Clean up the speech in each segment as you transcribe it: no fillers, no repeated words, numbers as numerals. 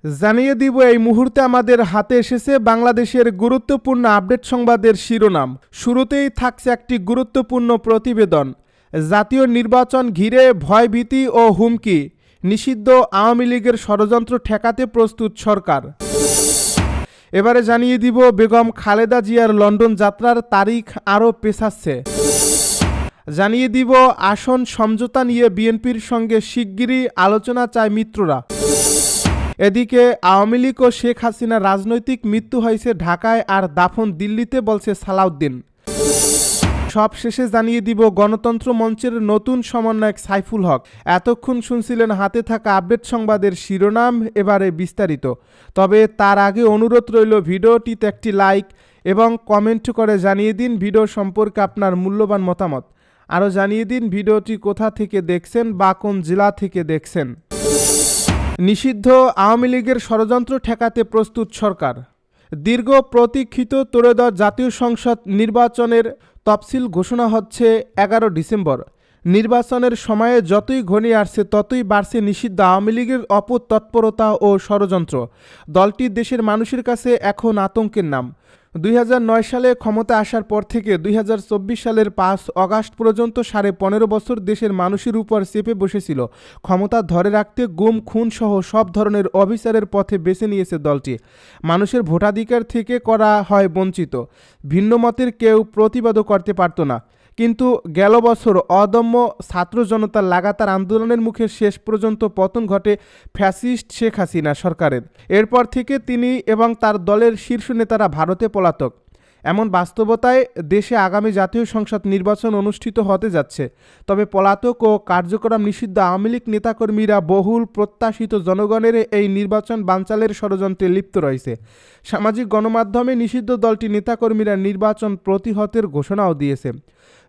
জানিয়ে দিব এই মুহূর্তে আমাদের হাতে এসেছে বাংলাদেশের গুরুত্বপূর্ণ আপডেট সংবাদের শিরোনাম। শুরুতেই থাকছে একটি গুরুত্বপূর্ণ প্রতিবেদন। জাতীয় নির্বাচন ঘিরে ভয়ভীতি ও হুমকি, নিষিদ্ধ আওয়ামী লীগের ষড়যন্ত্র ঠেকাতে প্রস্তুত সরকার। এবারে জানিয়ে দিব বেগম খালেদা জিয়ার লন্ডন যাত্রার তারিখ আরও পেছাচ্ছে। জানিয়ে দিব আসন সমঝোতা নিয়ে বিএনপির সঙ্গে শিগগিরই আলোচনা চায় মিত্ররা। এদিকে আওয়ামী লীগ ও শেখ হাসিনার রাজনৈতিক মৃত্যু হয়েছে ঢাকায় আর দাফন দিল্লিতে, বলছে সালাউদ্দিন। সব শেষে জানিয়ে দিব গণতন্ত্র মঞ্চের নতুন সমন্বয়ক সাইফুল হক। এতক্ষণ শুনছিলেন হাতে থাকা আপডেট সংবাদের শিরোনাম, এবারে বিস্তারিত। তবে তার আগে অনুরোধ রইল ভিডিওটিতে একটি লাইক এবং কমেন্ট করে জানিয়ে দিন ভিডিও সম্পর্কে আপনার মূল্যবান মতামত। আরও জানিয়ে দিন ভিডিওটি কোথা থেকে দেখছেন বা কোন জেলা থেকে দেখছেন। নিষিদ্ধ আওয়ামী লীগের ষড়যন্ত্র ঠেকাতে প্রস্তুত সরকার। দীর্ঘ প্রতীক্ষিত ত্রয়োদশ জাতীয় সংসদ নির্বাচনের তফসিল ঘোষণা হচ্ছে 11 ডিসেম্বর। নির্বাচনের সময়ে যতই ঘনিয়ে আসছে ততই বাড়ছে নিষিদ্ধ আওয়ামী লীগের অপতৎপরতা ও ষড়যন্ত্র। দলটি দেশের মানুষের কাছে এখন আতঙ্কের নাম। 2009 সালে ক্ষমতা আসার পর থেকে 2024 সালের 5 অগাস্ট পর্যন্ত 15.5 বছর দেশের মানুষের উপর চেপে বসেছিল। ক্ষমতা ধরে রাখতে গুম খুন সহ সব ধরনের অবিচারের পথে বেছে নিয়েছে দলটি। মানুষের ভোটাধিকার থেকে করা হয় বঞ্চিত। ভিন্ন মতের কেউ প্রতিবাদও করতে পারত না। কিন্তু গেল বছর অদম্য ছাত্র জনতার লাগাতার আন্দোলনের মুখে শেষ পর্যন্ত পতন ঘটে ফ্যাসিস্ট শেখ হাসিনা সরকারের। এরপর থেকে তিনি এবং তার দলের শীর্ষ নেতারা ভারতে পলাতক। এমন বাস্তবতায় দেশে আগামী জাতীয় সংসদ নির্বাচন অনুষ্ঠিত হতে যাচ্ছে। তবে পলাতক ও কার্যক্রম নিষিদ্ধ আওয়ামী লীগ নেতাকর্মীরা বহুল প্রত্যাশিত জনগণের এই নির্বাচন বানচালের ষড়যন্ত্রে লিপ্ত রয়েছে। সামাজিক গণমাধ্যমে নিষিদ্ধ দলটি নেতাকর্মীরা নির্বাচন প্রতিহতের ঘোষণাও দিয়েছে।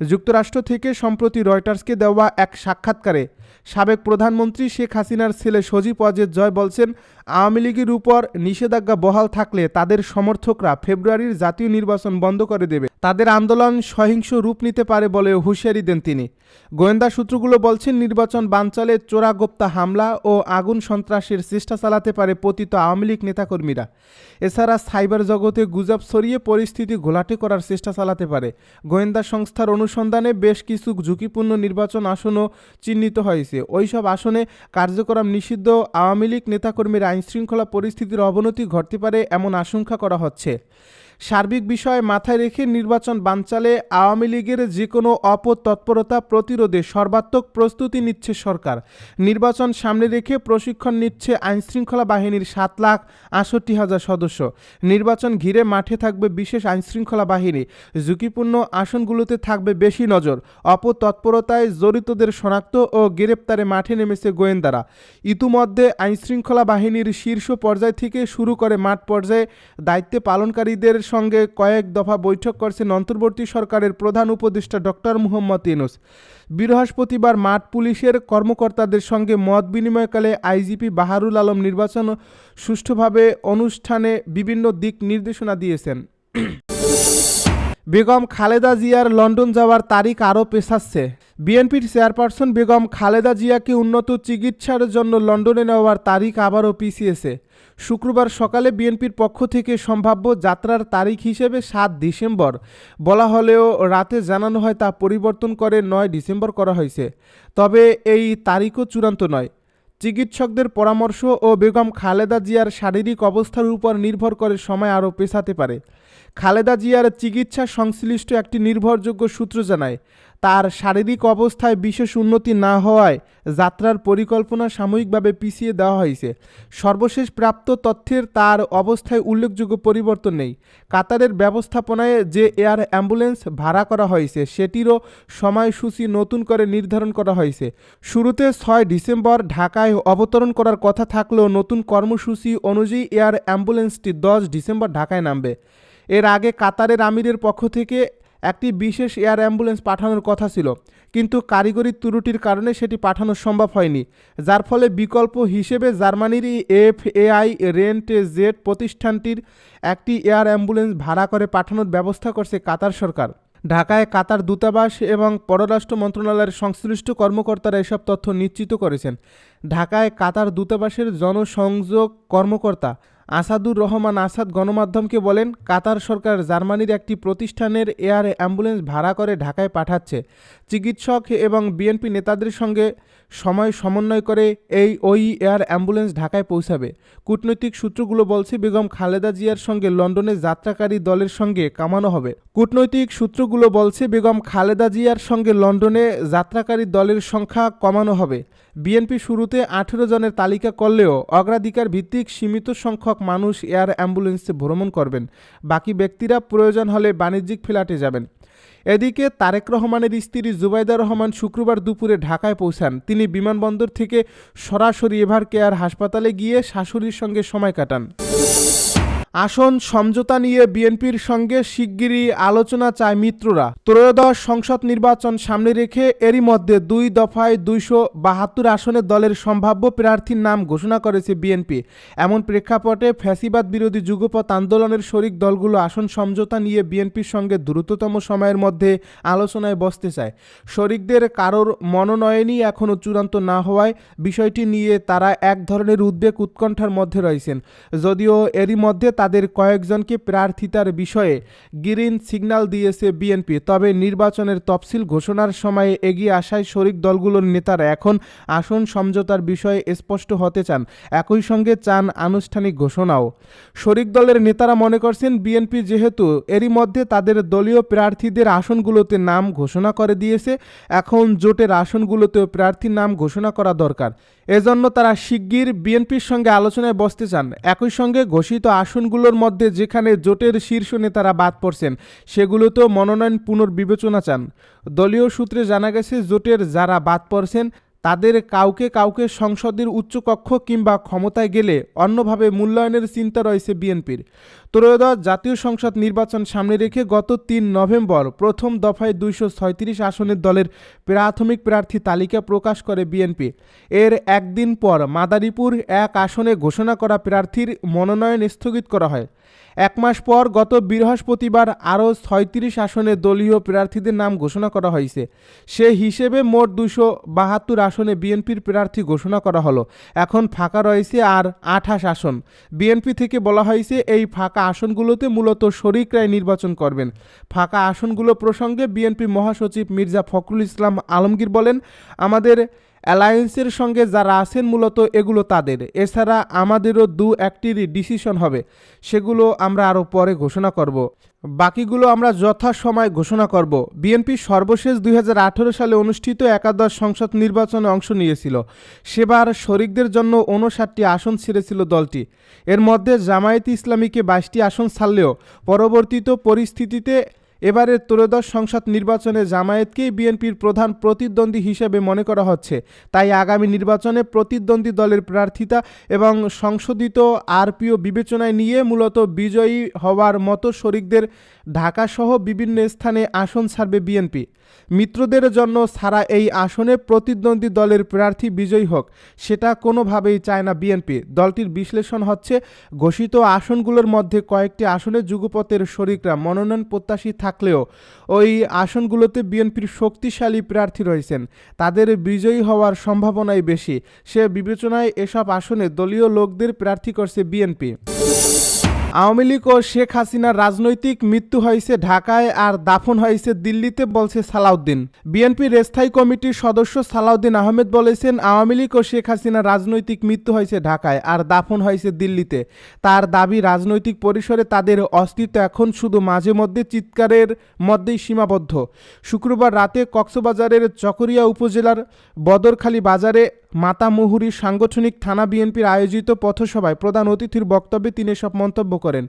যুক্তরাষ্ট্র থেকে সম্প্রতি রয়টার্সকে দেওয়া এক সাক্ষাৎকারে সাবেক প্রধানমন্ত্রী শেখ হাসিনার ছেলে সজীব ওয়াজেদ জয় বলছেন, আওয়ামী লীগের উপর নিষেধাজ্ঞা বহাল থাকলে তাদের সমর্থকরা ফেব্রুয়ারির জাতীয় নির্বাচন বন্ধ করে দেবে। তাদের আন্দোলন সহিংস রূপ নিতে পারে বলে হুঁশিয়ারি দেন তিনি। গোয়েন্দা সূত্রগুলো বলছেন, নির্বাচন বানচালে চোরাগোপ্তা হামলা ও আগুন সন্ত্রাসের চেষ্টা চালাতে পারে পতিত আওয়ামী লীগ নেতাকর্মীরা। এছাড়া সাইবার জগতে গুজব ছড়িয়ে পরিস্থিতি ঘোলাটে করার চেষ্টা চালাতে পারে। গোয়েন্দা সংস্থার অনুসন্ধানে বেশ কিছু ঝুঁকিপূর্ণ নির্বাচন আসনও চিহ্নিত হয়েছে। ওইসব আসনে কার্যক্রম নিষিদ্ধ আওয়ামী লীগ নেতাকর্মীর আইনশৃঙ্খলা পরিস্থিতির অবনতি ঘটতে পারে এমন আশঙ্কা করা হচ্ছে। সার্বিক বিষয় মাথায় রেখে নির্বাচন বানচালে আওয়ামী লীগের যে কোনো অপতৎপরতা প্রতিরোধে সর্বাত্মক প্রস্তুতি নিচ্ছে সরকার। নির্বাচন সামনে রেখে প্রশিক্ষণ নিচ্ছে আইনশৃঙ্খলা বাহিনীর 7,68,000 সদস্য। নির্বাচন ঘিরে মাঠে থাকবে বিশেষ আইনশৃঙ্খলা বাহিনী। ঝুঁকিপূর্ণ আসনগুলোতে থাকবে বেশি নজর। অপতৎপরতায় জড়িতদের শনাক্ত ও গ্রেপ্তারে মাঠে নেমেছে গোয়েন্দারা। ইতিমধ্যে আইনশৃঙ্খলা বাহিনীর শীর্ষ পর্যায় থেকে শুরু করে মাঠ পর্যায়ে দায়িত্ব পালনকারীদের সঙ্গে কয়েক দফা বৈঠক করছেন অন্তর্বর্তী সরকারের প্রধান উপদেষ্টা ডক্টর মুহাম্মদ ইউনূস। বৃহস্পতিবার মাঠ পুলিশের কর্মকর্তাদের সঙ্গে মত বিনিময়কালে আইজিপি বাহারুল আলম নির্বাচন সুষ্ঠুভাবে অনুষ্ঠানে বিভিন্ন দিক নির্দেশনা দিয়েছেন। বেগম খালেদা জিয়ার লন্ডন যাওয়ার তারিখ আরও পেছাচ্ছে। বিএনপির চেয়ারপারসন বেগম খালেদা জিয়াকে উন্নত চিকিৎসার জন্য লন্ডনে নেওয়ার তারিখ আবারও পিছিয়েছে। শুক্রবার সকালে বিএনপির পক্ষ থেকে সম্ভাব্য যাত্রার তারিখ হিসেবে 7 ডিসেম্বর বলা হলেও রাতে জানানো হয় তা পরিবর্তন করে 9 ডিসেম্বর করা হয়েছে। তবে এই তারিখও চূড়ান্ত নয়। চিকিৎসকদের পরামর্শ ও বেগম খালেদা জিয়ার শারীরিক অবস্থার উপর নির্ভর করে সময় আরও পেছাতে পারে। খালেদা জিয়ার চিকিৎসা সংশ্লিষ্ট একটি নির্ভরযোগ্য সূত্র জানায়, তার শারীরিক অবস্থায় বিশেষ উন্নতি না হওয়ায় যাত্রার পরিকল্পনা সাময়িকভাবে পিছিয়ে দেওয়া হয়েছে। সর্বশেষ প্রাপ্ত তথ্যের তার অবস্থায় উল্লেখযোগ্য পরিবর্তন নেই। কাতারের ব্যবস্থাপনায় যে এয়ার অ্যাম্বুলেন্স ভাড়া করা হয়েছে সেটিরও সময়সূচি নতুন করে নির্ধারণ করা হয়েছে। শুরুতে 6 ডিসেম্বর ঢাকায় অবতরণ করার কথা থাকলেও নতুন কর্মসূচি অনুযায়ী এয়ার অ্যাম্বুলেন্সটি 10 ডিসেম্বর ঢাকায় নামবে। এর আগে কাতারের আমিরের পক্ষ থেকে একটি বিশেষ এয়ার অ্যাম্বুলেন্স পাঠানোর কথা ছিল, কিন্তু কারিগরি ত্রুটির কারণে সেটি পাঠানো সম্ভব হয়নি, যার ফলে বিকল্প হিসেবে জার্মানির এফএআই রেন্ট জেট প্রতিষ্ঠানটির একটি এয়ার অ্যাম্বুলেন্স ভাড়া করে পাঠানোর ব্যবস্থা করছে কাতার সরকার। ঢাকায় কাতার দূতাবাস এবং পররাষ্ট্র মন্ত্রণালয়ের সংশ্লিষ্ট কর্মকর্তারা এসব তথ্য নিশ্চিত করেছেন। ঢাকায় কাতার দূতাবাসের জনসংযোগ কর্মকর্তা আসাদুর রহমান আসাদ গণমাধ্যমকে বলেন, কাতার সরকার জার্মানির একটি প্রতিষ্ঠানের এয়ার অ্যাম্বুলেন্স ভাড়া করে ঢাকায় পাঠাচ্ছে। চিকিৎসক এবং বিএনপি নেতাদের সঙ্গে সমন্বয় করে ওই এয়ার অ্যাম্বুলেন্স ঢাকায় পৌঁছাবে। কূটনৈতিক সূত্রগুলো বলছে, বেগম খালেদা জিয়ার সঙ্গে লন্ডনে যাত্রাকারী দলের সঙ্গে কামানো হবে। সংখ্যা কমানো হবে। বিএনপি শুরুতে 18 জনের তালিকা করলেও অগ্রাধিকার ভিত্তিক সীমিত সংখ্যক মানুষ এয়ার অ্যাম্বুলেন্সে ভ্রমণ করবেন। বাকি ব্যক্তিরা প্রয়োজন হলে বাণিজ্যিক ফ্লাইটে যাবেন। এদিকে তারেক রহমানের স্ত্রী জুবাইদা রহমান শুক্রবার দুপুরে ঢাকায় পৌঁছান। তিনি বিমানবন্দর থেকে সরাসরি এভার কেয়ার হাসপাতালে গিয়ে শাশুড়ির সঙ্গে সময় কাটান। আসন সমঝোতা নিয়ে বিএনপির সঙ্গে শিগগিরই আলোচনা চায় মিত্ররা। ত্রয়োদশ সংসদ নির্বাচন সামনে রেখে এরই মধ্যে 2 দফায় 272 আসনে দলের সম্ভাব্য প্রার্থীর নাম ঘোষণা করেছে বিএনপি। এমন প্রেক্ষাপটে ফ্যাসিবাদ বিরোধী যুগপৎ আন্দোলনের শরিক দলগুলো আসন সমঝোতা নিয়ে বিএনপির সঙ্গে দ্রুততম সময়ের মধ্যে আলোচনায় বসতে চায়। শরিকদের কারোর মনোনয়নই এখনও চূড়ান্ত না হওয়ায় বিষয়টি নিয়ে তারা এক ধরনের উদ্বেগ উৎকণ্ঠার মধ্যে রয়েছেন। যদিও এরই মধ্যে তাদের কয়েকজনকে প্রার্থিতার বিষয়ে গ্রিন সিগন্যাল দিয়েছে বিএনপি, তবে নির্বাচনের তফসিল ঘোষণার সময়ে এগিয়ে আসায় শরিক দলগুলোর নেতারা এখন আসন সমঝোতার বিষয়ে স্পষ্ট হতে চান। একই সঙ্গে চান আনুষ্ঠানিক ঘোষণাও। শরিক দলের নেতারা মনে করছেন, বিএনপি যেহেতু এরই মধ্যে তাদের দলীয় প্রার্থীদের আসনগুলোতে নাম ঘোষণা করে দিয়েছে, এখন জোটের আসনগুলোতেও প্রার্থীর নাম ঘোষণা করা দরকার। এজন্য তারা শিগগির বিএনপির সঙ্গে আলোচনায় বসতে চান। একই সঙ্গে ঘোষিত আসনগুলোর মধ্যে যেখানে জোটের শীর্ষ নেতারা বাদ পড়ছেন সেগুলোতেও মনোনয়ন পুনর্বিবেচনা চান। দলীয় সূত্রে জানা গেছে, জোটের যারা বাদ পড়ছেন তাদের কাউকে সংসদের উচ্চকক্ষ কিংবা ক্ষমতায় গেলে অন্যভাবে মূল্যায়নের চিন্তা রয়েছে বিএনপির। ত্রয়োদশ জাতীয় সংসদ নির্বাচন সামনে রেখে গত 3 নভেম্বর প্রথম দফায় 236 আসনের দলের প্রাথমিক প্রার্থী তালিকা প্রকাশ করে বিএনপি। এর একদিন পর মাদারীপুর 1 আসনে ঘোষণা করা প্রার্থীর মনোনয়ন স্থগিত করা হয়। 1 মাস পর গত বৃহস্পতিবার আরও 36 আসনে দলীয় প্রার্থীদের নাম ঘোষণা করা হয়েছে। সে হিসেবে মোট 272 আসনে বিএনপির প্রার্থী ঘোষণা করা হলো। এখন ফাঁকা রয়েছে আর 28 আসন। বিএনপি থেকে বলা হয়েছে, এই ফাঁকা আসনগুলোতে মূলত শরিকরাই নির্বাচন করবেন। ফাঁকা আসনগুলো প্রসঙ্গে বিএনপি মহাসচিব মির্জা ফখরুল ইসলাম আলমগীর বলেন, আমাদের অ্যালায়েন্সের সঙ্গে যারা আছেন মূলত এগুলো তাদের। এছাড়া আমাদেরও 2-1টির ডিসিশন হবে, সেগুলো আমরা আরও পরে ঘোষণা করব। বাকিগুলো আমরা যথাসময় ঘোষণা করব। বিএনপি সর্বশেষ 2018 সালে অনুষ্ঠিত একাদশ সংসদ নির্বাচনে অংশ নিয়েছিল। সেবার শরিকদের জন্য 59টি আসন ছেড়েছিল দলটি। এর মধ্যে জামায়াতে ইসলামীকে 22টি আসন ছাড়লেও পরবর্তীত পরিস্থিতিতে এবারের ত্রয়োদশ সংসদ নির্বাচনে জামায়াতকেই বিএনপির প্রধান প্রতিদ্বন্দ্বী হিসেবে মনে করা হচ্ছে। তাই আগামী নির্বাচনে প্রতিদ্বন্দ্বী দলের প্রার্থিতা এবং সংশোধিত আরপিও বিবেচনায় নিয়ে মূলত বিজয়ী হওয়ার মতো শরিকদের ঢাকাসহ বিভিন্ন স্থানে আসন ছাড়বে বিএনপি। মিত্রদের জন্য ছাড়া এই আসনে প্রতিদ্বন্দ্বী দলের প্রার্থী বিজয়ী হোক, সেটা কোনোভাবেই চায় না বিএনপি। দলটির বিশ্লেষণ হচ্ছে, ঘোষিত আসনগুলোর মধ্যে কয়েকটি আসনে যুগপথের শরিকরা মনোনয়ন প্রত্যাশী থাকলেও ওই আসনগুলোতে বিএনপির শক্তিশালী প্রার্থী রয়েছেন, তাদের বিজয়ী হওয়ার সম্ভাবনাই বেশি। সে বিবেচনায় এসব আসনে দলীয় লোকদের প্রার্থী করছে বিএনপি। আওয়ামী লীগ ও শেখ হাসিনার রাজনৈতিক মৃত্যু হয়েছে ঢাকায় আর দাফন হয়েছে দিল্লিতে, বলছে সালাউদ্দিন। বিএনপির স্থায়ী কমিটির সদস্য সালাউদ্দিন আহমেদ বলেছেন, আওয়ামী লীগ ও শেখ হাসিনার রাজনৈতিক মৃত্যু হয়েছে ঢাকায় আর দাফন হয়েছে দিল্লিতে। তার দাবি, রাজনৈতিক পরিসরে তাদের অস্তিত্ব এখন শুধু মাঝে মধ্যে চিৎকারের মধ্যেই সীমাবদ্ধ। শুক্রবার রাতে কক্সবাজারের চকরিয়া উপজেলার বদরখালী বাজারে মাতামুহুরী সাংগঠনিক থানা বিএনপির আয়োজিত পথসভায় প্রধান অতিথির বক্তব্যে তিনি এসব মন্তব্য করেন।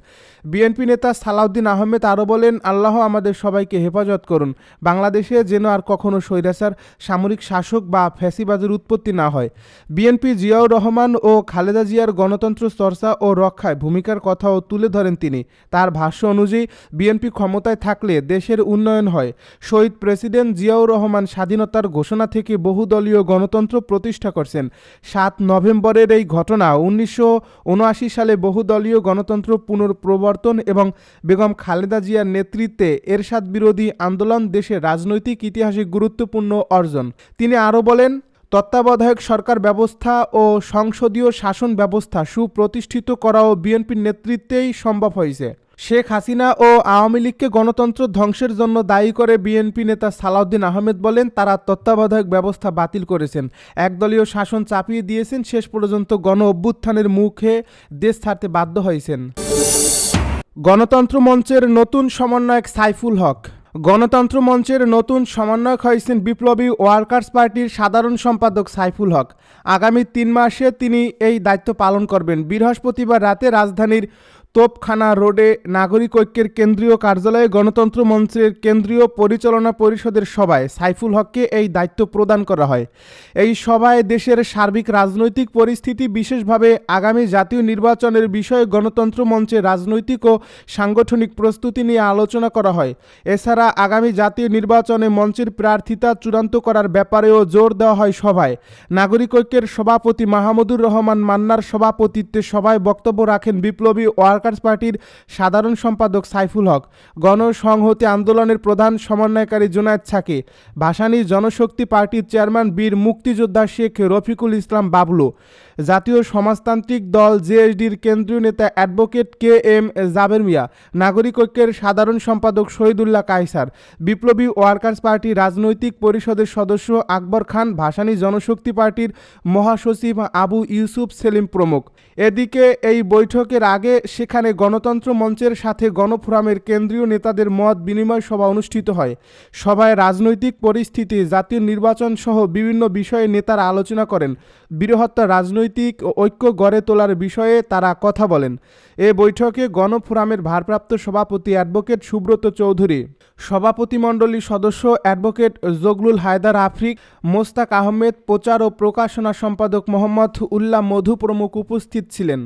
বিএনপি নেতা সালাউদ্দিন আহমেদ আরও বলেন, আল্লাহ আমাদের সবাইকে হেফাজত করুন। বাংলাদেশে যেন আর কখনো স্বৈরাচার, সামরিক শাসক বা ফ্যাসিবাদের উৎপত্তি না হয়। বিএনপি জিয়াউর রহমান ও খালেদা জিয়ার গণতন্ত্র চর্চা ও রক্ষায় ভূমিকার কথাও তুলে ধরেন তিনি। তার ভাষ্য অনুযায়ী, বিএনপি ক্ষমতায় থাকলে দেশের উন্নয়ন হয়। শহীদ প্রেসিডেন্ট জিয়াউর রহমান স্বাধীনতার ঘোষণা থেকে বহুদলীয় গণতন্ত্র প্রতিষ্ঠা করছেন। 7 নভেম্বরের এই ঘটনা 1979 সালে বহুদলীয় গণতন্ত্র পুনঃপ্রবর্তন এবং বেগম খালেদা জিয়ার নেতৃত্বে এরশাদ বিরোধী আন্দোলন দেশের রাজনৈতিক ইতিহাসে গুরুত্বপূর্ণ অর্জন। তিনি আরও বলেন, তত্ত্বাবধায়ক সরকার ব্যবস্থা ও সংসদীয় শাসন ব্যবস্থা সুপ্রতিষ্ঠিত করাও বিএনপির নেতৃত্বেই সম্ভব হয়েছে। শেখ হাসিনা ও আওয়ামী লীগকে গণতন্ত্র ধ্বংসের জন্য দায়ী করে বিএনপি নেতা সালাউদ্দিন আহমেদ বলেন, তারা তত্ত্বাবধায়ক ব্যবস্থা বাতিল করেছেন, একদলীয় শাসন চাপিয়ে দিয়েছেন, শেষ পর্যন্ত গণ অভ্যুত্থানের মুখে দেশ ছাড়তে বাধ্য হয়েছেন। গণতন্ত্র মঞ্চের নতুন সমন্বয়ক সাইফুল হক। গণতন্ত্র মঞ্চের নতুন সমন্বয়ক হয়েছেন বিপ্লবী ওয়ার্কার্স পার্টির সাধারণ সম্পাদক সাইফুল হক। আগামী 3 মাসে তিনি এই দায়িত্ব পালন করবেন। বৃহস্পতিবার রাতে রাজধানীর তোপখানা রোডে নাগরিক ঐক্যের কেন্দ্রীয় কার্যালয়ে গণতন্ত্র মঞ্চের কেন্দ্রীয় পরিচালনা পরিষদের সভায় সাইফুল হককে এই দায়িত্ব প্রদান করা হয়। এই সভায় দেশের সার্বিক রাজনৈতিক পরিস্থিতি, বিশেষভাবে আগামী জাতীয় নির্বাচনের বিষয়ে গণতন্ত্র মঞ্চের রাজনৈতিক ও সাংগঠনিক প্রস্তুতি নিয়ে আলোচনা করা হয়। এছাড়া আগামী জাতীয় নির্বাচনে মঞ্চের প্রার্থিতা চূড়ান্ত করার ব্যাপারেও জোর দেওয়া হয় সভায়। নাগরিক ঐক্যের সভাপতি মাহমুদুর রহমান মান্নার সভাপতিত্বে সভায় বক্তব্য রাখেন বিপ্লবী ওয়ার্কার্স পার্টির সাধারণ সম্পাদক সাইফুল হক, গণসংহতি আন্দোলনের প্রধান সমন্বয়কারী জুনায়েদ সাকি, ভাসানী জনশক্তি পার্টির চেয়ারম্যান বীর মুক্তিযোদ্ধা শেখ রফিকুল ইসলাম বাবলু, জাতীয় সমাজতান্ত্রিক দল জেএসডির কেন্দ্রীয় নেতা অ্যাডভোকেট কে এম জাবের মিয়া, নাগরিক ঐক্যের সাধারণ সম্পাদক শহীদুল্লাহ কায়সার, বিপ্লবী ওয়ার্কার্স পার্টি রাজনৈতিক পরিষদের সদস্য আকবর খান, ভাসানী জনশক্তি পার্টির মহাসচিব আবু ইউসুফ সেলিম প্রমুখ। এদিকে এই বৈঠকের আগে সেখানে গণতন্ত্র মঞ্চের সাথে গণফোরামের কেন্দ্রীয় নেতাদের মত বিনিময় সভা অনুষ্ঠিত হয়। সভায় রাজনৈতিক পরিস্থিতি, জাতীয় নির্বাচন সহ বিভিন্ন বিষয়ে নেতারা আলোচনা করেন। বৃহত্তর রাজনৈতিক ঐক্য গড়ে তোলার বিষয়ে তারা কথা বলেন। এ বৈঠকে গণফোরামের ভারপ্রাপ্ত সভাপতি অ্যাডভোকেট সুব্রত চৌধুরী, সভাপতিমণ্ডলীর সদস্য অ্যাডভোকেট জগলুল হায়দার আফ্রিক, মোস্তাক আহমেদ, প্রচার ও প্রকাশনা সম্পাদক মোহাম্মদ উল্লাহ মধু প্রমুখ উপস্থিত ছিলেন।